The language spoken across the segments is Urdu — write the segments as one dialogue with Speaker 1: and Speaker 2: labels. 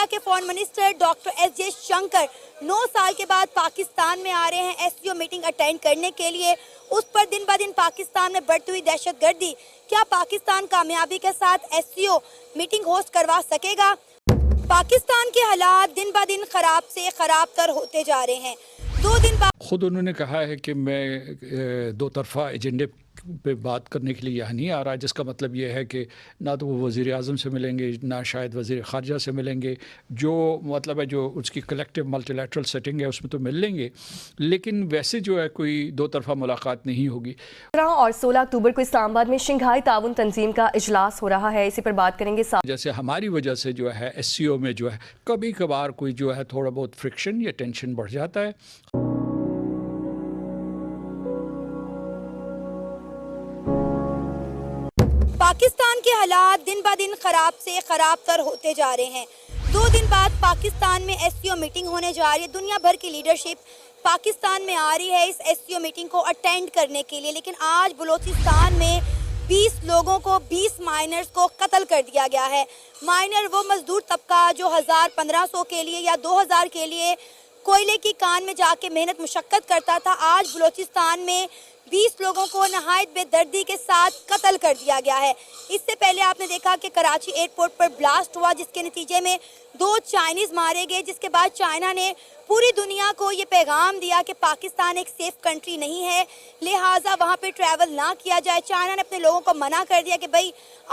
Speaker 1: انڈیا کے foreign minister doctor S J Shankar 9 سال کے بعد پاکستان میں آ رہے ہیں ایس سی او میٹنگ اٹینڈ کرنے کے لیے. اس پر دن بہ دن پاکستان میں بڑھتی ہوئی دہشت گردی. کیا پاکستان کامیابی کے ساتھ ایس سی او میٹنگ ہوسٹ کروا سکے گا؟ پاکستان کے حالات دن بہ دن خراب سے خراب تر ہوتے جا رہے ہیں. 2 دن بعد
Speaker 2: خود انہوں نے کہا ہے کہ میں 2 طرفہ ایجنڈے پہ بات کرنے کے لیے یہاں نہیں آ رہا، جس کا مطلب یہ ہے کہ نہ تو وہ وزیر اعظم سے ملیں گے، نہ شاید وزیر خارجہ سے ملیں گے. جو مطلب ہے جو اس کی کلیکٹیو ملٹی لیٹرل سیٹنگ ہے اس میں تو مل لیں گے، لیکن ویسے جو ہے کوئی 2 طرفہ ملاقات نہیں ہوگی.
Speaker 3: 15 اور 16 اکتوبر کو اسلام آباد میں شنگھائی تعاون تنظیم کا اجلاس ہو رہا ہے، اسی پر بات کریں گے.
Speaker 2: جیسے ہماری وجہ سے جو ہے ایس سی او میں جو ہے کبھی کبھار کوئی جو ہے تھوڑا بہت فرکشن یا ٹینشن بڑھ جاتا ہے.
Speaker 1: پاکستان کے حالات دن بہ دن خراب سے خراب تر ہوتے جا رہے ہیں. 2 دن بعد پاکستان میں ایس سی او میٹنگ ہونے جا رہی ہے. دنیا بھر کی لیڈرشپ پاکستان میں آ رہی ہے اس ایس سی او میٹنگ کو اٹینڈ کرنے کے لیے، لیکن آج بلوچستان میں 20 لوگوں کو 20 مائنرز کو قتل کر دیا گیا ہے. مائنر وہ مزدور طبقہ جو 1500 کے لیے یا 2000 کے لیے کوئلے کی کان میں جا کے محنت مشقت کرتا تھا، آج بلوچستان میں 20 لوگوں کو نہایت بے دردی کے ساتھ قتل کر دیا گیا ہے. اس سے پہلے آپ نے دیکھا کہ کراچی ایئرپورٹ پر بلاسٹ ہوا، جس کے نتیجے میں 2 چائنیز مارے گئے، جس کے بعد چائنا نے پوری دنیا کو یہ پیغام دیا کہ پاکستان ایک سیف کنٹری نہیں ہے، لہٰذا وہاں پہ ٹریول نہ کیا جائے. چائنا نے اپنے لوگوں کو منع کر دیا کہ بھائی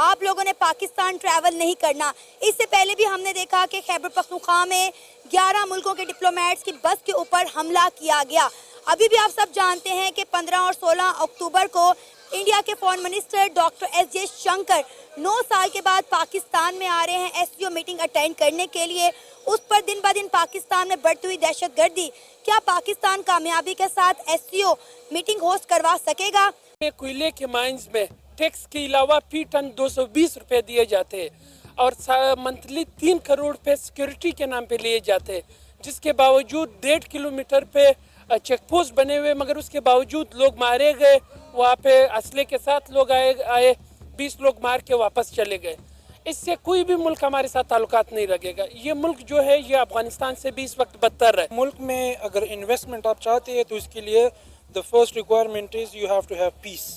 Speaker 1: آپ لوگوں نے پاکستان ٹریول نہیں کرنا. اس سے پہلے بھی ہم نے دیکھا کہ خیبر پختونخوا میں 11 ملکوں کے ڈپلومیٹس کی بس کے اوپر حملہ کیا گیا. ابھی بھی آپ سب جانتے ہیں کہ 15 اور 16 اکتوبر کو انڈیا کے foreign minister doctor S J Shankar 9 سال کے بعد پاکستان میں آ رہے ہیں ایس سی او میٹنگ اٹینڈ کرنے کے لیے. اس پر دن بہ دن پاکستان میں بڑھتی ہوئی دہشت گردی. کیا پاکستان کامیابی کے ساتھ ایس سی او میٹنگ ہوسٹ کروا سکے گا؟
Speaker 4: کوئلے کے مائنز میں ٹیکس کے علاوہ فی ٹن 220 روپے دیے جاتے ہیں اور منتھلی 3 کروڑ روپے سیکیورٹی کے نام پہ لیے جاتے ہیں، جس کے باوجود 1.5 کلومیٹر پہ چیک پوسٹ بنے ہوئے، مگر اس کے باوجود لوگ مارے گئے. وہاں پہ اسلحے کے ساتھ لوگ آئے 20 لوگ مار کے واپس چلے گئے. اس سے کوئی بھی ملک ہمارے ساتھ تعلقات نہیں رکھے گا. یہ ملک جو ہے یہ افغانستان سے بھی اس وقت بدتر ہے.
Speaker 5: ملک میں اگر انویسٹمنٹ آپ چاہتے ہیں تو اس کے لیے the first requirement is you have to have peace.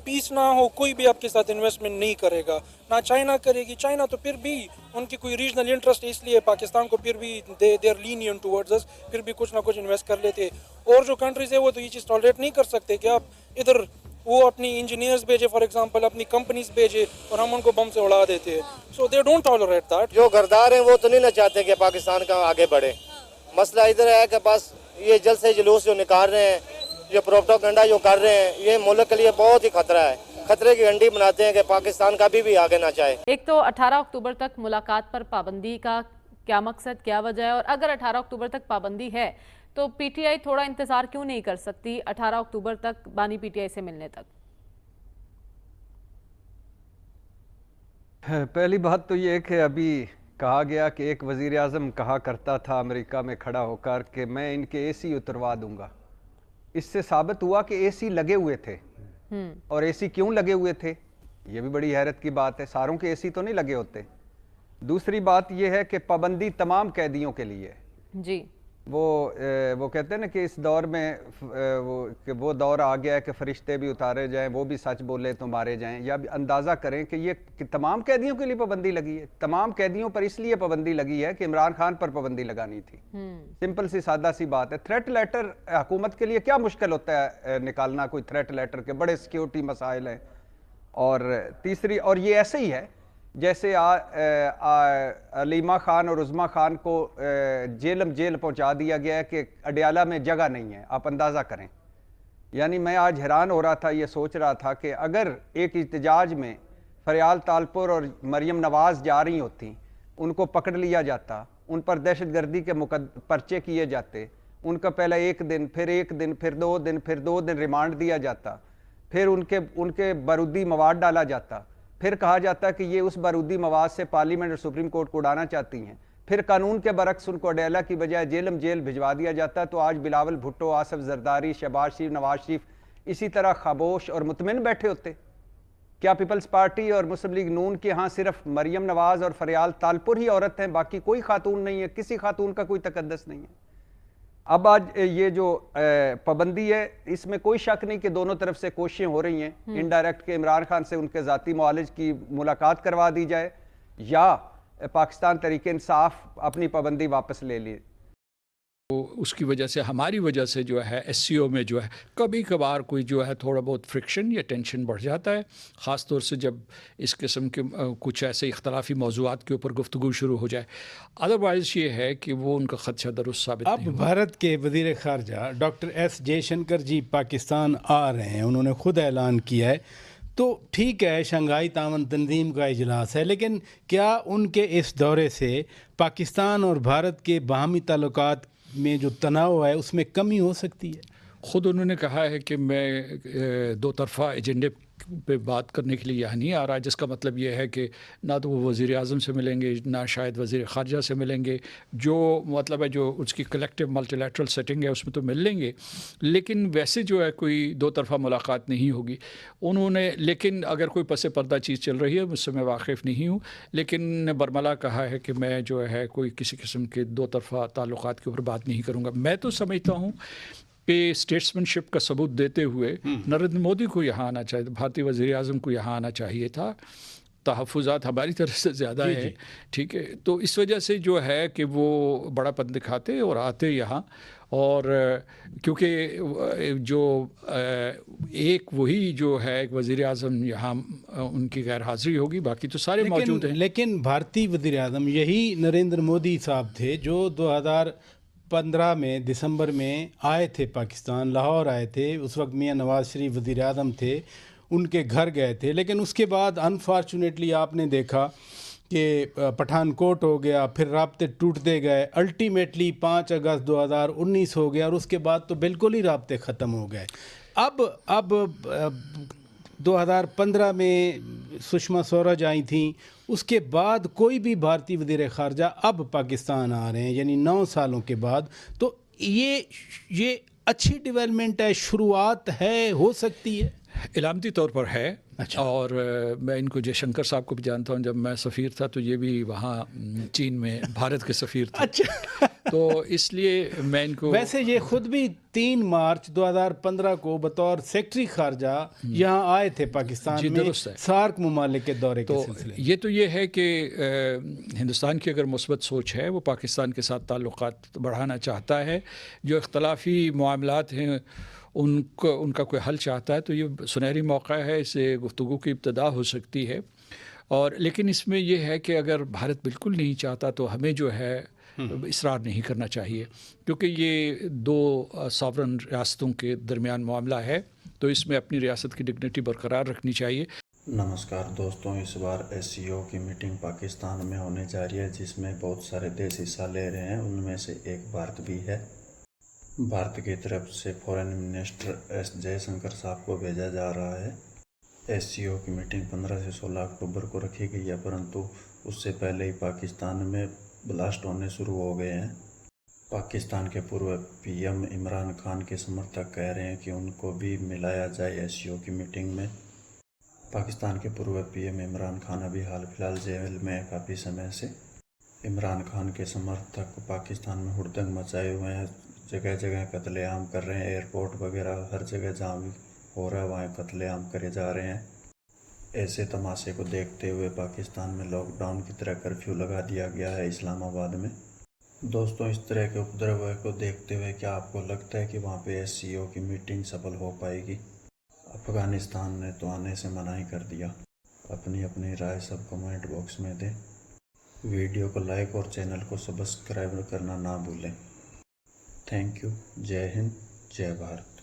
Speaker 5: پیس نہ ہو کوئی بھی آپ کے ساتھ انویسٹمنٹ نہیں کرے گا، نہ چائنا کرے گی. چائنا تو پھر بھی ان کی کوئی ریجنل انٹرسٹ اس لیے پاکستان کو پھر بھی دے آر لینینٹ ٹورڈز اس، پھر بھی کچھ نہ کچھ انویسٹ کر لیتے. اور جو کنٹریز ہیں وہ تو یہ چیز ٹالریٹ نہیں کر سکتے کہ آپ ادھر وہ اپنی انجینئرز بھیجے، فار ایگزامپل اپنی کمپنیز بھیجے اور ہم ان کو بم سے اڑا دیتے ہیں. سو دے ڈونٹ ٹالریٹ دیٹ.
Speaker 6: جو غردار ہیں وہ تو نہیں نہ چاہتے کہ پاکستان کا آگے بڑھے. مسئلہ ادھر ہے کہ بس یہ جلد سے جلوس جو نکال رہے ہیں، جو پروپیگنڈا جو کر رہے ہیں، یہ ملک کے لیے بہت ہی خطرہ ہے. خطرے کی گھنٹی بناتے ہیں کہ پاکستان کا بھی آگے نہ چاہے.
Speaker 7: ایک تو 18 اکتوبر تک ملاقات پر پابندی کا کیا مقصد، کیا وجہ ہے؟ اور اگر 18 اکتوبر تک پابندی ہے تو پی ٹی آئی تھوڑا انتظار کیوں نہیں کر سکتی 18 اکتوبر تک بانی پی ٹی آئی سے ملنے تک؟
Speaker 8: پہلی بات تو یہ ہے کہ ابھی کہا گیا کہ ایک وزیر اعظم کہا کرتا تھا امریکہ میں کھڑا ہو کر کہ میں ان کے اے سی اتروا دوں گا. اس سے ثابت ہوا کہ اے سی لگے ہوئے تھے. اور اے سی کیوں لگے ہوئے تھے یہ بھی بڑی حیرت کی بات ہے. ساروں کے اے سی تو نہیں لگے ہوتے. دوسری بات یہ ہے کہ پابندی تمام قیدیوں کے لیے.
Speaker 7: جی
Speaker 8: وہ کہتے ہیں نا کہ اس دور میں وہ دور آ گیا ہے کہ فرشتے بھی اتارے جائیں، وہ بھی سچ بولے تو مارے جائیں. یا اندازہ کریں کہ یہ تمام قیدیوں کے لیے پابندی لگی ہے. تمام قیدیوں پر اس لیے پابندی لگی ہے کہ عمران خان پر پابندی لگانی تھی. سمپل سی سادہ سی بات ہے. تھریٹ لیٹر حکومت کے لیے کیا مشکل ہوتا ہے نکالنا کوئی تھریٹ لیٹر کے؟ بڑے سیکیورٹی مسائل ہیں. اور تیسری، اور یہ ایسے ہی ہے جیسے علیمہ خان اور عظمیٰ خان کو جیل پہنچا دیا گیا ہے کہ اڈیالہ میں جگہ نہیں ہے. آپ اندازہ کریں. یعنی میں آج حیران ہو رہا تھا، یہ سوچ رہا تھا کہ اگر ایک احتجاج میں فریال تالپور اور مریم نواز جا رہی ہوتی، ان کو پکڑ لیا جاتا، ان پر دہشت گردی کے پرچے کیے جاتے، ان کا پہلا 1 دن، پھر 1 دن، پھر 2 دن، پھر 2 دن ریمانڈ دیا جاتا، پھر ان کے بارودی مواد ڈالا جاتا، پھر کہا جاتا کہ یہ اس بارودی مواد سے پارلیمنٹ اور سپریم کورٹ کو اڑانا چاہتی ہیں، پھر قانون کے برعکس ان کو اڈیالہ کی بجائے جیل بھجوا دیا جاتا. تو آج بلاول بھٹو، آصف زرداری، شہباز شریف، نواز شریف اسی طرح خاموش اور مطمئن بیٹھے ہوتے. کیا پیپلز پارٹی اور مسلم لیگ نون کے ہاں صرف مریم نواز اور فریال تالپور ہی عورت ہیں، باقی کوئی خاتون نہیں ہے، کسی خاتون کا کوئی تقدس نہیں ہے؟ اب آج یہ جو پابندی ہے اس میں کوئی شک نہیں کہ دونوں طرف سے کوششیں ہو رہی ہیں انڈائریکٹ کہ عمران خان سے ان کے ذاتی معالج کی ملاقات کروا دی جائے یا پاکستان تحریک انصاف اپنی پابندی واپس لے لی۔
Speaker 2: اس کی وجہ سے ہماری وجہ سے جو ہے ایس سی او میں جو ہے کبھی کبھار کوئی جو ہے تھوڑا بہت فرکشن یا ٹینشن بڑھ جاتا ہے، خاص طور سے جب اس قسم کے کچھ ایسے اختلافی موضوعات کے اوپر گفتگو شروع ہو جائے۔ ادروائز یہ ہے کہ وہ ان کا خدشہ درست ثابت نہیں
Speaker 9: اب بھارت کے وزیر خارجہ ڈاکٹر ایس جے شنکر جی پاکستان آ رہے ہیں، انہوں نے خود اعلان کیا ہے، تو ٹھیک ہے شنگھائی تعاون تنظیم کا اجلاس ہے، لیکن کیا ان کے اس دورے سے پاکستان اور بھارت کے باہمی تعلقات میں جو تناؤ ہے اس میں کمی ہو سکتی ہے؟
Speaker 2: خود انہوں نے کہا ہے کہ میں دو طرفہ ایجنڈے پہ بات کرنے کے لیے یہاں نہیں آ رہا، جس کا مطلب یہ ہے کہ نہ تو وہ وزیر اعظم سے ملیں گے، نہ شاید وزیر خارجہ سے ملیں گے، جو مطلب ہے جو اس کی کلیکٹیو ملٹی لیٹرل سیٹنگ ہے اس میں تو مل لیں گے، لیکن ویسے جو ہے کوئی دو طرفہ ملاقات نہیں ہوگی انہوں نے۔ لیکن اگر کوئی پس پردہ چیز چل رہی ہے مجھ سے میں واقف نہیں ہوں، لیکن برملا کہا ہے کہ میں جو ہے کوئی کسی قسم کے دو طرفہ تعلقات کے اوپر بات نہیں کروں گا۔ میں تو سمجھتا ہوں کہ اسٹیٹسمین شپ کا ثبوت دیتے ہوئے نریندر مودی کو یہاں آنا چاہیے، بھارتی وزیر اعظم کو یہاں آنا چاہیے تھا۔ تحفظات ہماری طرف سے زیادہ ہے، ٹھیک ہے، تو اس وجہ سے جو ہے کہ وہ بڑا پن دکھاتے اور آتے یہاں، اور کیونکہ جو ایک وہی جو ہے ایک وزیر اعظم یہاں ان کی غیر حاضری ہوگی، باقی تو سارے موجود ہیں۔
Speaker 9: لیکن بھارتی وزیر اعظم یہی نریندر مودی صاحب تھے جو 2015 میں دسمبر میں آئے تھے پاکستان، لاہور آئے تھے، اس وقت میاں نواز شریف وزیر اعظم تھے، ان کے گھر گئے تھے، لیکن اس کے بعد انفارچونیٹلی آپ نے دیکھا کہ پٹھان کوٹ ہو گیا، پھر رابطے ٹوٹتے گئے، الٹیمیٹلی 5 اگست 2019 ہو گیا، اور اس کے بعد تو بالکل ہی رابطے ختم ہو گئے۔ اب 2015 میں سشما سوراج آئی تھیں، اس کے بعد کوئی بھی بھارتی وزیر خارجہ اب پاکستان آ رہے ہیں، یعنی 9 سالوں کے بعد، تو یہ اچھی ڈیولپمنٹ ہے، شروعات ہے، ہو سکتی ہے،
Speaker 2: علامتی طور پر ہے۔ اور میں ان کو جے شنکر صاحب کو بھی جانتا ہوں، جب میں سفیر تھا تو یہ بھی وہاں چین میں بھارت کے سفیر تھے، تو اس لیے میں ان کو، ویسے
Speaker 9: یہ خود بھی 3 مارچ 2015 کو بطور سیکرٹری خارجہ یہاں آئے تھے پاکستان میں سارک ممالک کے دورے کے سلسلے۔
Speaker 2: یہ ہے کہ ہندوستان کی اگر مثبت سوچ ہے، وہ پاکستان کے ساتھ تعلقات بڑھانا چاہتا ہے، جو اختلافی معاملات ہیں ان کا کوئی حل چاہتا ہے، تو یہ سنہری موقع ہے، اس سے گفتگو کی ابتدا ہو سکتی ہے۔ اور لیکن اس میں یہ ہے کہ اگر بھارت بالکل نہیں چاہتا تو ہمیں جو ہے اصرار نہیں کرنا چاہیے، کیونکہ یہ 2 ساورن ریاستوں کے درمیان معاملہ ہے، تو اس میں اپنی ریاست کی ڈگنیٹی برقرار رکھنی چاہیے۔
Speaker 10: نمسکار دوستوں، اس بار ایس سی او کی میٹنگ پاکستان میں ہونے جا رہی ہے، جس میں بہت سارے دیش حصہ لے رہے ہیں، ان میں سے ایک بھارت بھی ہے۔ بھارت کی طرف سے فورن منسٹر ایس جے شنکر صاحب کو بھیجا جا رہا ہے۔ ایس سی او کی میٹنگ 15 سے 16 اکتوبر کو رکھی گئی ہے، پرنتو اس سے پہلے ہی پاکستان میں بلاسٹ ہونے شروع ہو گئے ہیں۔ پاکستان کے پورو پی ایم عمران خان کے سمرتھک کہہ رہے ہیں کہ ان کو بھی ملایا جائے ایس سی او کی میٹنگ میں۔ پاکستان کے پورو پی ایم عمران خان ابھی حال فی الحال جیل میں ہے کافی سمے سے۔ عمران خان کے سمرتھک پاکستان میں ہڑدنگ مچائے ہوئے ہیں، جگہ جگہ قتل عام کر رہے ہیں، ایئرپورٹ وغیرہ ہر جگہ جہاں بھی ہو رہا ہے وہاں قتل عام کرے جا رہے ہیں۔ ایسے تماشے کو دیکھتے ہوئے پاکستان میں لاک ڈاؤن کی طرح کرفیو لگا دیا گیا ہے اسلام آباد میں۔ دوستوں، اس طرح کے اپدرو کو دیکھتے ہوئے کیا آپ کو لگتا ہے کہ وہاں پہ ایس سی او کی میٹنگ سفل ہو پائے گی؟ افغانستان نے تو آنے سے منع کر دیا۔ اپنی رائے سب کمنٹ باکس میں دیں، ویڈیو کو لائک اور چینل کو سبسکرائب کرنا نہ بھولیں۔ Thank you, J Hind, J Bharat.